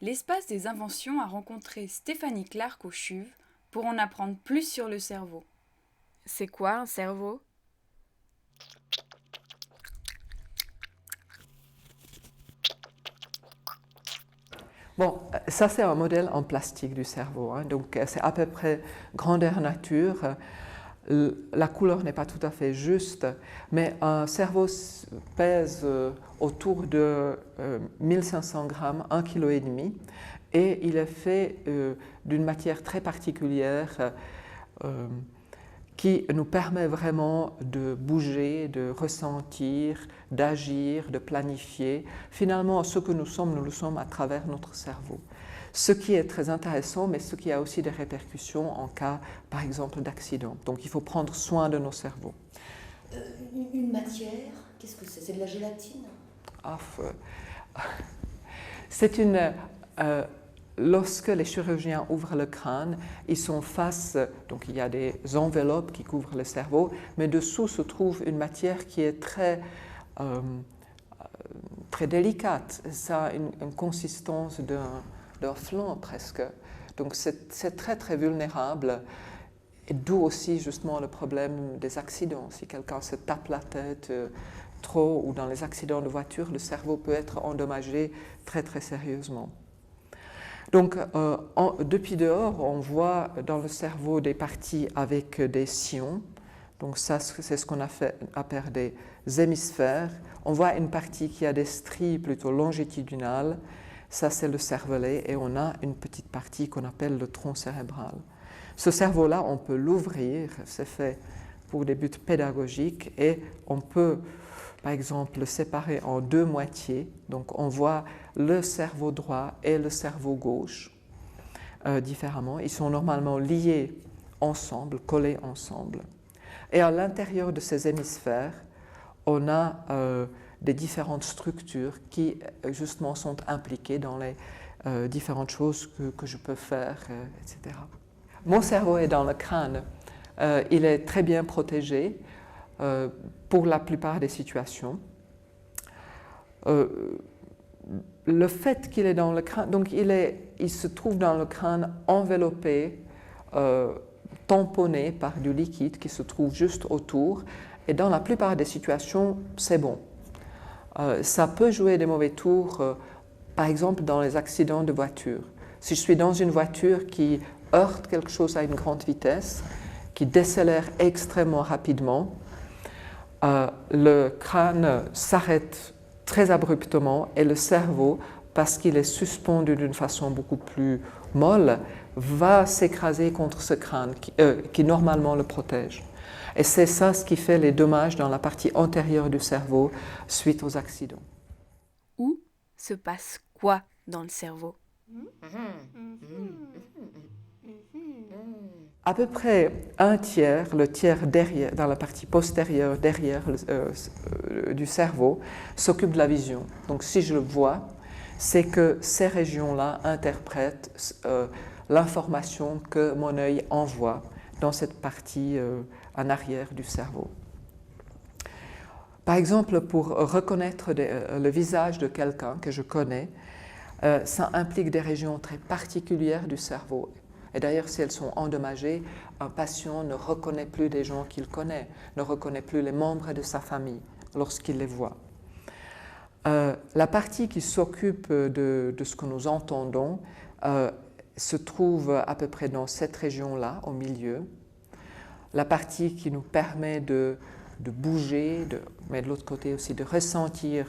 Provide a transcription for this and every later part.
L'espace des inventions a rencontré Stéphanie Clark au CHUV pour en apprendre plus sur le cerveau. C'est quoi un cerveau? Bon, ça c'est un modèle en plastique du cerveau, hein. Donc c'est à peu près grandeur nature. La couleur n'est pas tout à fait juste, mais un cerveau pèse autour de 1500 grammes, 1,5 kg, et il est fait d'une matière très particulière qui nous permet vraiment de bouger, de ressentir, d'agir, de planifier. Finalement, ce que nous le sommes à travers notre cerveau. Ce qui est très intéressant, mais ce qui a aussi des répercussions en cas, par exemple, d'accident. Donc il faut prendre soin de nos cerveaux. Une matière, qu'est-ce que c'est? C'est de la gélatine? C'est une... Lorsque les chirurgiens ouvrent le crâne, ils sont face, donc il y a des enveloppes qui couvrent le cerveau, mais dessous se trouve une matière qui est très délicate. Ça a une consistance d'un flan presque. Donc c'est très très vulnérable, et d'où aussi justement le problème des accidents. Si quelqu'un se tape la tête trop, ou dans les accidents de voiture, le cerveau peut être endommagé très très sérieusement. Donc, depuis dehors, on voit dans le cerveau des parties avec des sillons. Donc ça, c'est ce qu'on appelle des hémisphères. On voit une partie qui a des stries plutôt longitudinales. Ça, c'est le cervelet. Et on a une petite partie qu'on appelle le tronc cérébral. Ce cerveau-là, on peut l'ouvrir. C'est fait pour des buts pédagogiques. Et on peut, par exemple, le séparer en deux moitiés. Donc on voit le cerveau droit et le cerveau gauche différemment. Ils sont normalement liés ensemble, collés ensemble. Et à l'intérieur de ces hémisphères, on a des différentes structures qui justement sont impliquées dans les différentes choses que je peux faire, etc. Mon cerveau est dans le crâne. Il est très bien protégé pour la plupart des situations. Le fait qu'il est dans le crâne, donc il se trouve dans le crâne enveloppé, tamponné par du liquide qui se trouve juste autour, et dans la plupart des situations, c'est bon. Ça peut jouer des mauvais tours, par exemple dans les accidents de voiture. Si je suis dans une voiture qui heurte quelque chose à une grande vitesse, qui décélère extrêmement rapidement, le crâne s'arrête très abruptement et le cerveau, parce qu'il est suspendu d'une façon beaucoup plus molle, va s'écraser contre ce crâne qui normalement le protège. Et c'est ça ce qui fait les dommages dans la partie antérieure du cerveau suite aux accidents. Où se passe quoi dans le cerveau? À peu près un tiers, le tiers derrière, dans la partie postérieure, derrière du cerveau, s'occupe de la vision. Donc si je le vois, c'est que ces régions-là interprètent l'information que mon œil envoie dans cette partie en arrière du cerveau. Par exemple, pour reconnaître le visage de quelqu'un que je connais, ça implique des régions très particulières du cerveau. Et d'ailleurs, si elles sont endommagées, un patient ne reconnaît plus des gens qu'il connaît, ne reconnaît plus les membres de sa famille lorsqu'il les voit. La partie qui s'occupe de ce que nous entendons se trouve à peu près dans cette région-là, au milieu. La partie qui nous permet de bouger, mais de l'autre côté aussi de ressentir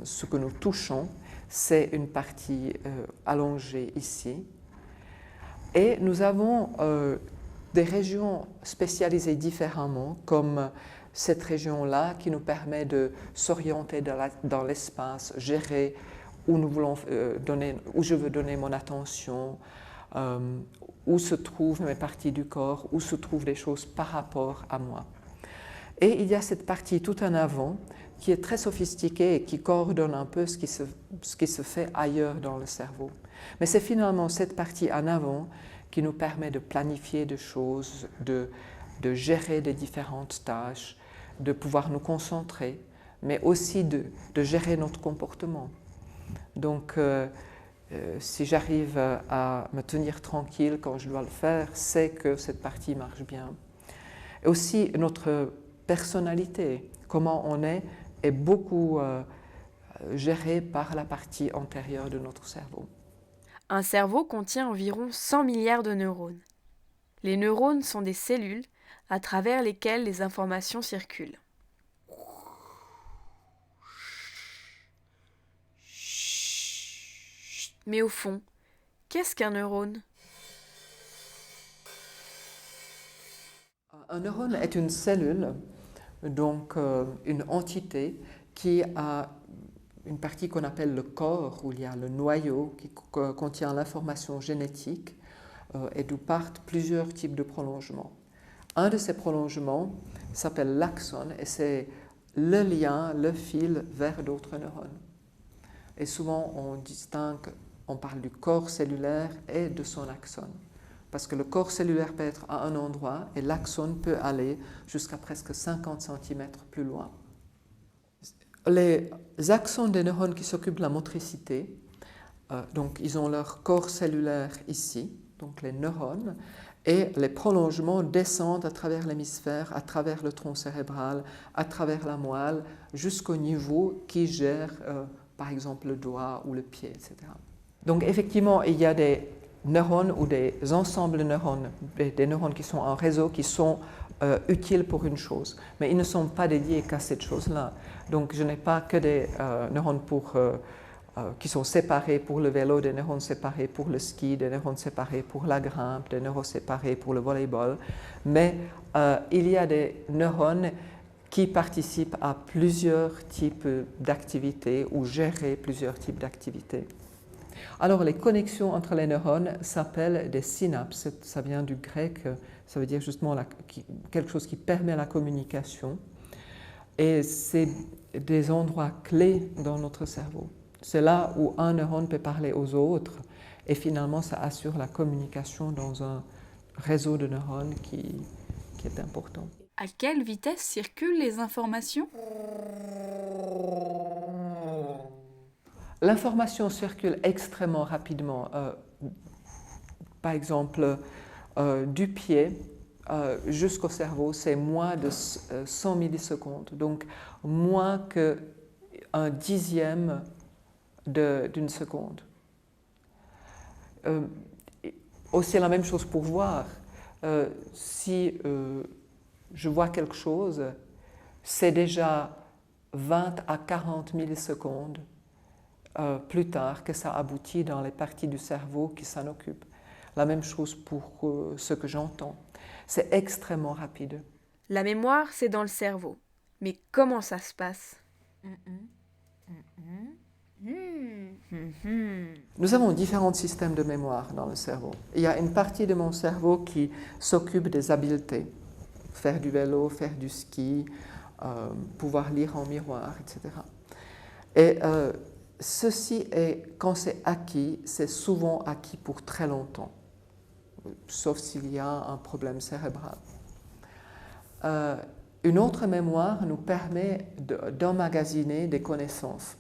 ce que nous touchons, c'est une partie allongée ici. Et nous avons des régions spécialisées différemment, comme cette région-là qui nous permet de s'orienter dans l'espace, gérer où nous voulons où je veux donner mon attention, où se trouvent mes parties du corps, où se trouvent des choses par rapport à moi. Et il y a cette partie tout en avant qui est très sophistiquée et qui coordonne un peu ce qui se fait ailleurs dans le cerveau. Mais c'est finalement cette partie en avant qui nous permet de planifier des choses, de gérer des différentes tâches, de pouvoir nous concentrer, mais aussi de gérer notre comportement. Donc, Si j'arrive à me tenir tranquille quand je dois le faire, c'est que cette partie marche bien. Et aussi notre personnalité, comment on est beaucoup géré par la partie antérieure de notre cerveau. Un cerveau contient environ 100 milliards de neurones. Les neurones sont des cellules à travers lesquelles les informations circulent. Mais au fond, qu'est-ce qu'un neurone ? Un neurone est une cellule, donc une entité qui a une partie qu'on appelle le corps, où il y a le noyau qui contient l'information génétique et d'où partent plusieurs types de prolongements. Un de ces prolongements s'appelle l'axone et c'est le lien, le fil vers d'autres neurones. Et souvent on distingue, on parle du corps cellulaire et de son axone. Parce que le corps cellulaire peut être à un endroit et l'axone peut aller jusqu'à presque 50 cm plus loin. Les axones des neurones qui s'occupent de la motricité, donc ils ont leur corps cellulaire ici, donc les neurones, et les prolongements descendent à travers l'hémisphère, à travers le tronc cérébral, à travers la moelle, jusqu'au niveau qui gère, par exemple, le doigt ou le pied, etc. Donc effectivement, il y a des neurones ou des ensembles de neurones, des neurones qui sont en réseau, qui sont utiles pour une chose, mais ils ne sont pas dédiés qu'à cette chose-là. Donc je n'ai pas que des neurones qui sont séparés pour le vélo, des neurones séparés pour le ski, des neurones séparés pour la grimpe, des neurones séparés pour le volleyball, mais il y a des neurones qui participent à plusieurs types d'activités ou gérer plusieurs types d'activités. Alors les connexions entre les neurones s'appellent des synapses, ça vient du grec, ça veut dire justement quelque chose qui permet la communication et c'est des endroits clés dans notre cerveau. C'est là où un neurone peut parler aux autres et finalement ça assure la communication dans un réseau de neurones qui est important. À quelle vitesse circulent les informations ? L'information circule extrêmement rapidement. Par exemple, du pied jusqu'au cerveau, c'est moins de 100 millisecondes, donc moins qu'un dixième d'une seconde. Aussi la même chose pour voir. Si je vois quelque chose, c'est déjà 20 à 40 millisecondes plus tard que ça aboutit dans les parties du cerveau qui s'en occupent. La même chose pour ce que j'entends. C'est extrêmement rapide. La mémoire, c'est dans le cerveau. Mais comment ça se passe ? Nous avons différents systèmes de mémoire dans le cerveau. Il y a une partie de mon cerveau qui s'occupe des habiletés. Faire du vélo, faire du ski, pouvoir lire en miroir, etc. Et ceci quand c'est acquis, c'est souvent acquis pour très longtemps, sauf s'il y a un problème cérébral. Une autre mémoire nous permet d'emmagasiner des connaissances.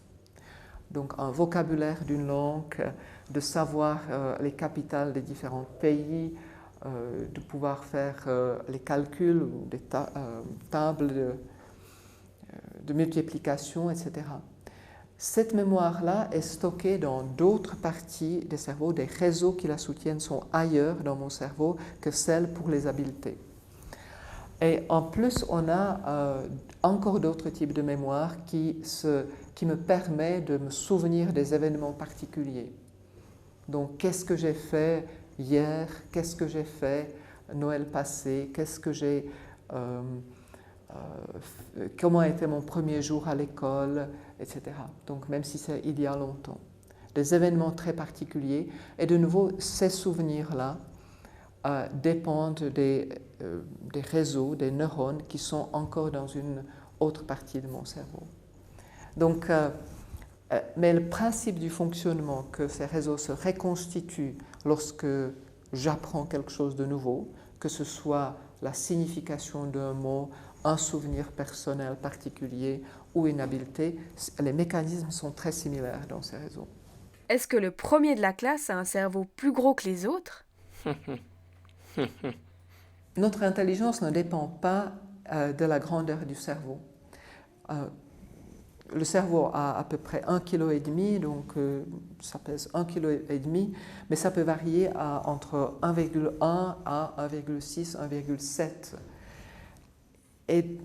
Donc un vocabulaire d'une langue, de savoir les capitales des différents pays, de pouvoir faire les calculs ou des tables de multiplication, etc. Cette mémoire-là est stockée dans d'autres parties des cerveaux, des réseaux qui la soutiennent sont ailleurs dans mon cerveau que celles pour les habiletés. Et en plus, on a encore d'autres types de mémoire qui me permet de me souvenir des événements particuliers. Donc, qu'est-ce que j'ai fait hier, qu'est-ce que j'ai fait Noël passé, comment était mon premier jour à l'école, etc. Donc même si c'est il y a longtemps. Des événements très particuliers. Et de nouveau, ces souvenirs-là dépendent des réseaux, des neurones qui sont encore dans une autre partie de mon cerveau. Donc, mais le principe du fonctionnement, que ces réseaux se reconstituent lorsque j'apprends quelque chose de nouveau, que ce soit la signification d'un mot, un souvenir personnel particulier ou une habileté, les mécanismes sont très similaires dans ces réseaux. Est-ce que le premier de la classe a un cerveau plus gros que les autres? Notre intelligence ne dépend pas de la grandeur du cerveau. Le cerveau a à peu près 1,5 kg, donc ça pèse 1,5 kg, mais ça peut varier entre 1,1 à 1,6, 1,7. Et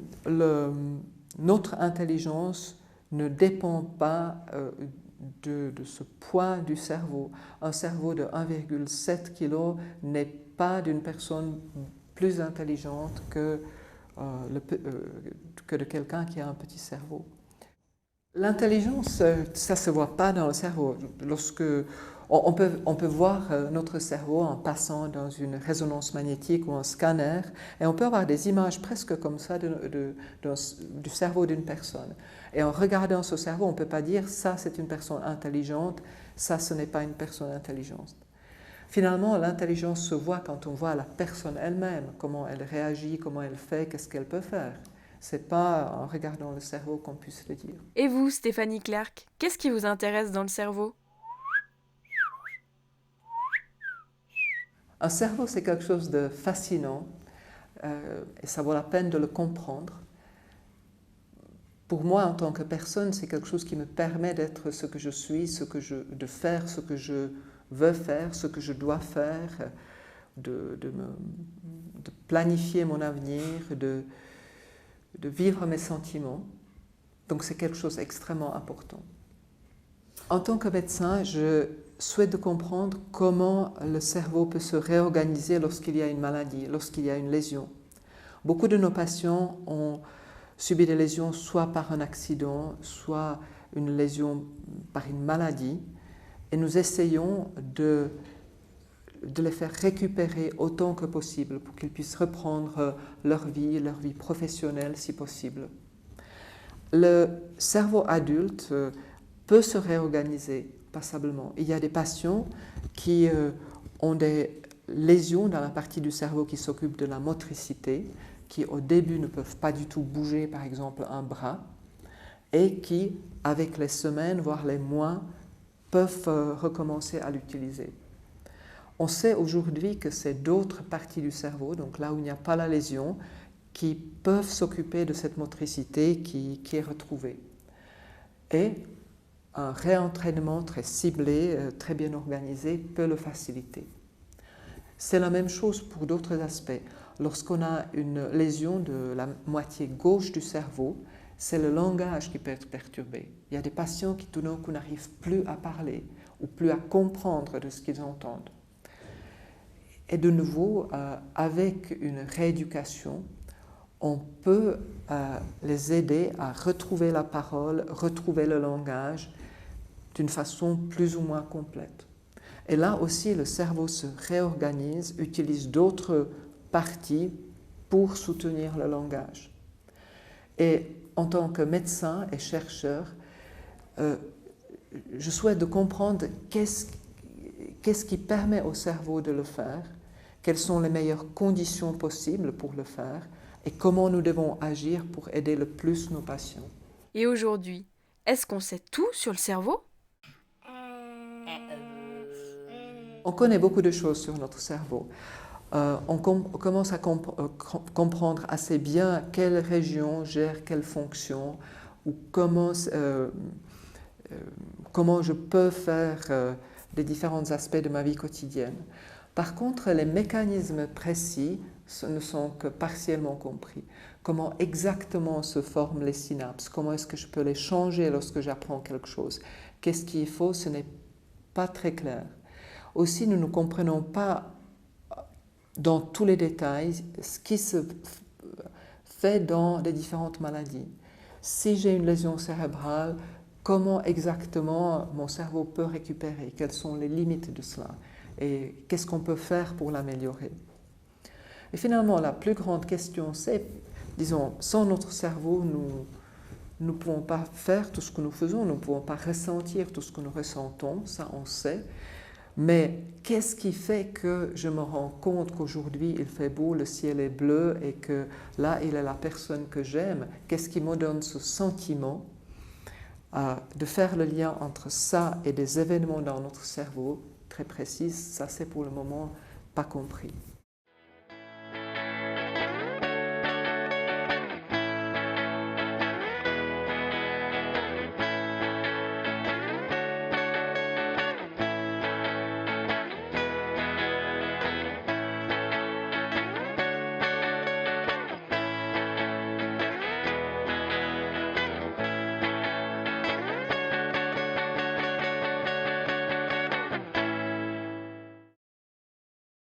notre intelligence ne dépend pas de ce poids du cerveau. Un cerveau de 1,7 kg n'est pas d'une personne plus intelligente que de quelqu'un qui a un petit cerveau. L'intelligence, ça ne se voit pas dans le cerveau. On peut voir notre cerveau en passant dans une résonance magnétique ou un scanner, et on peut avoir des images presque comme ça du cerveau d'une personne. Et en regardant ce cerveau, on ne peut pas dire ça c'est une personne intelligente, ça ce n'est pas une personne intelligente. Finalement, l'intelligence se voit quand on voit la personne elle-même, comment elle réagit, comment elle fait, qu'est-ce qu'elle peut faire. Ce n'est pas en regardant le cerveau qu'on puisse le dire. Et vous, Stéphanie Clark, qu'est-ce qui vous intéresse dans le cerveau? Un cerveau, c'est quelque chose de fascinant et ça vaut la peine de le comprendre. Pour moi, en tant que personne, c'est quelque chose qui me permet d'être ce que je suis, de faire ce que je veux faire, ce que je dois faire, de planifier mon avenir, de vivre mes sentiments. Donc c'est quelque chose d'extrêmement important. En tant que médecin, je souhaite de comprendre comment le cerveau peut se réorganiser lorsqu'il y a une maladie, lorsqu'il y a une lésion. Beaucoup de nos patients ont subi des lésions soit par un accident, soit une lésion par une maladie, et nous essayons de les faire récupérer autant que possible pour qu'ils puissent reprendre leur vie professionnelle si possible. Le cerveau adulte peut se réorganiser passablement. Il y a des patients qui ont des lésions dans la partie du cerveau qui s'occupe de la motricité, qui au début ne peuvent pas du tout bouger, par exemple un bras, et qui, avec les semaines, voire les mois, peuvent recommencer à l'utiliser. On sait aujourd'hui que c'est d'autres parties du cerveau, donc là où il n'y a pas la lésion, qui peuvent s'occuper de cette motricité qui est retrouvée. Et un réentraînement très ciblé, très bien organisé, peut le faciliter. C'est la même chose pour d'autres aspects. Lorsqu'on a une lésion de la moitié gauche du cerveau, c'est le langage qui peut être perturbé. Il y a des patients qui tout d'un coup n'arrivent plus à parler ou plus à comprendre de ce qu'ils entendent. Et de nouveau, avec une rééducation, on peut les aider à retrouver la parole, retrouver le langage d'une façon plus ou moins complète. Et là aussi, le cerveau se réorganise, utilise d'autres parties pour soutenir le langage. Et en tant que médecin et chercheur, je souhaite de comprendre qu'est-ce qui permet au cerveau de le faire, quelles sont les meilleures conditions possibles pour le faire et comment nous devons agir pour aider le plus nos patients. Et aujourd'hui, est-ce qu'on sait tout sur le cerveau? On connaît beaucoup de choses sur notre cerveau. On commence à comprendre assez bien quelle région gère quelle fonction ou comment je peux faire les différents aspects de ma vie quotidienne. Par contre, les mécanismes précis ne sont que partiellement compris. Comment exactement se forment les synapses? Comment est-ce que je peux les changer lorsque j'apprends quelque chose? Qu'est-ce qu'il faut? Ce n'est pas très clair. Aussi, nous ne comprenons pas dans tous les détails ce qui se fait dans les différentes maladies. Si j'ai une lésion cérébrale, comment exactement mon cerveau peut récupérer? Quelles sont les limites de cela? Et qu'est-ce qu'on peut faire pour l'améliorer? Et finalement, la plus grande question, c'est, disons, sans notre cerveau, nous ne pouvons pas faire tout ce que nous faisons, nous ne pouvons pas ressentir tout ce que nous ressentons, ça on sait. Mais qu'est-ce qui fait que je me rends compte qu'aujourd'hui il fait beau, le ciel est bleu et que là il est la personne que j'aime? Qu'est-ce qui me donne ce sentiment? De faire le lien entre ça et des événements dans notre cerveau très précis, ça c'est pour le moment pas compris.